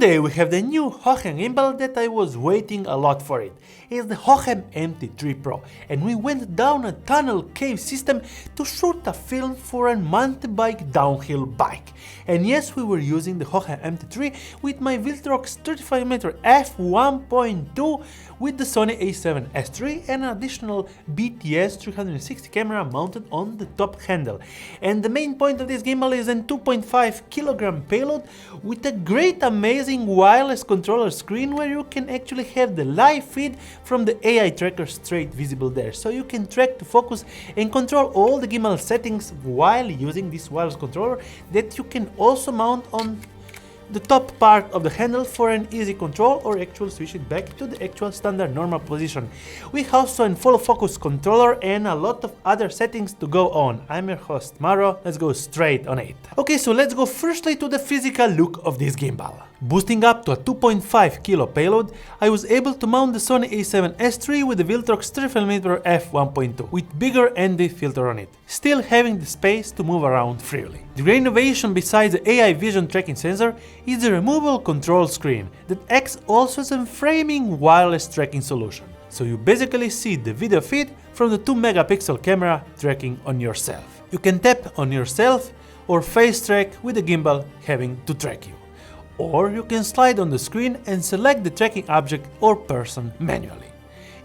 Today we have the new Hohem Gimbal that I was waiting a lot for it. It's the Hohem Mt3 Pro, and we went down a tunnel cave system to shoot a film for a mountain bike downhill bike. And yes, we were using the Hohem Mt3 with my Viltrox 35mm f1.2 with the Sony a7S III and an additional BTS 360 camera mounted on the top handle. And the main point of this gimbal is a 2.5kg payload with a great amazing wireless controller screen where you can actually have the live feed from the AI tracker straight visible there, so you can track to focus and control all the gimbal settings while using this wireless controller that you can also mount on the top part of the handle for an easy control or actually switch it back to the actual standard normal position. We also have a full focus controller and a lot of other settings to go on. I'm your host Mauro, let's go straight on it. Okay, so let's go firstly to the physical look of this gimbal. Boosting up to a 2.5kg payload, I was able to mount the Sony a7S III with the Viltrox 35mm f1.2 with bigger ND filter on it, still having the space to move around freely. The great innovation besides the AI vision tracking sensor is the removable control screen that acts also as a framing wireless tracking solution. So you basically see the video feed from the 2-megapixel camera tracking on yourself. You can tap on yourself or face track with the gimbal having to track you. Or you can slide on the screen and select the tracking object or person manually.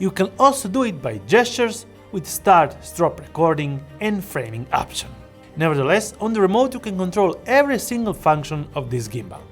You can also do it by gestures with start, stop recording and framing option. Nevertheless, on the remote you can control every single function of this gimbal.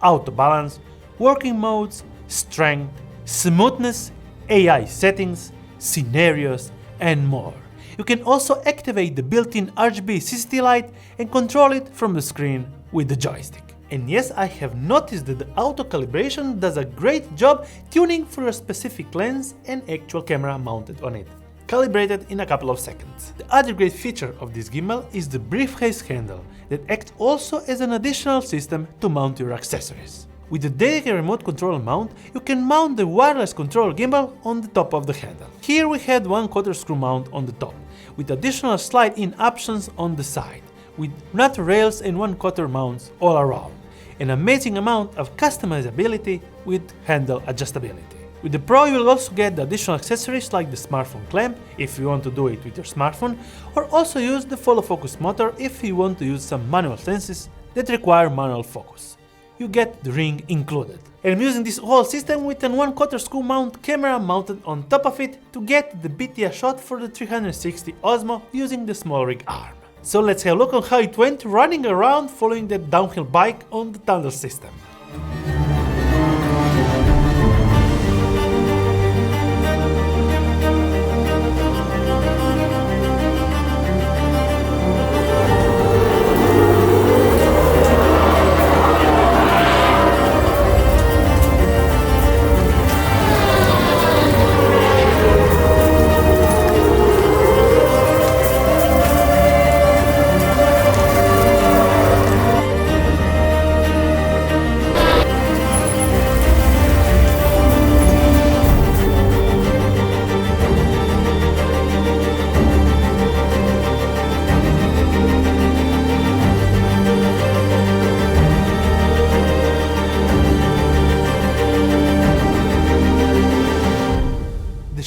Auto balance, working modes, strength, smoothness, AI settings, scenarios and more. You can also activate the built-in RGB CCT light and control it from the screen with the joystick. And yes, I have noticed that the auto calibration does a great job tuning for a specific lens and actual camera mounted on it, calibrated in a couple of seconds. The other great feature of this gimbal is the briefcase handle that acts also as an additional system to mount your accessories. With the dedicated remote control mount, you can mount the wireless control gimbal on the top of the handle. Here we had 1/4 screw mount on the top, with additional slide-in options on the side, with nut rails and 1/4 mounts all around. An amazing amount of customizability with handle adjustability. With the Pro you will also get the additional accessories like the smartphone clamp if you want to do it with your smartphone, or also use the follow focus motor if you want to use some manual lenses that require manual focus. You get the ring included. And I'm using this whole system with a 1/4 screw mount camera mounted on top of it to get the BTS shot for the 360 Osmo using the small rig arm. So let's have a look on how it went running around following that downhill bike on the tunnel system.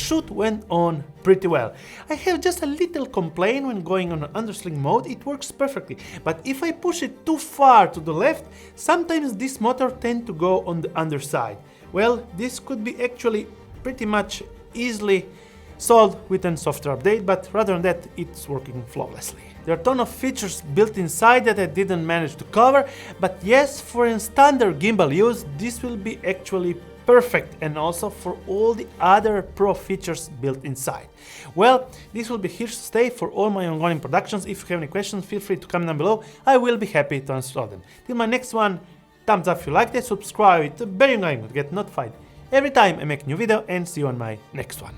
Shoot went on pretty well. I have just a little complaint when going on undersling mode. It works perfectly, but if I push it too far to the left, sometimes this motor tends to go on the underside. Well, this could be actually pretty much easily solved with a software update, but rather than that, it's working flawlessly. There are a ton of features built inside that I didn't manage to cover, but yes, for a standard gimbal use, this will be actually perfect, and also for all the other pro features built inside. Well, this will be here to stay for all my ongoing productions. If you have any questions, feel free to comment down below. I will be happy to answer them. Till my next one, thumbs up if you liked it, subscribe, it's very annoying to get notified every time I make a new video, and see you on my next one.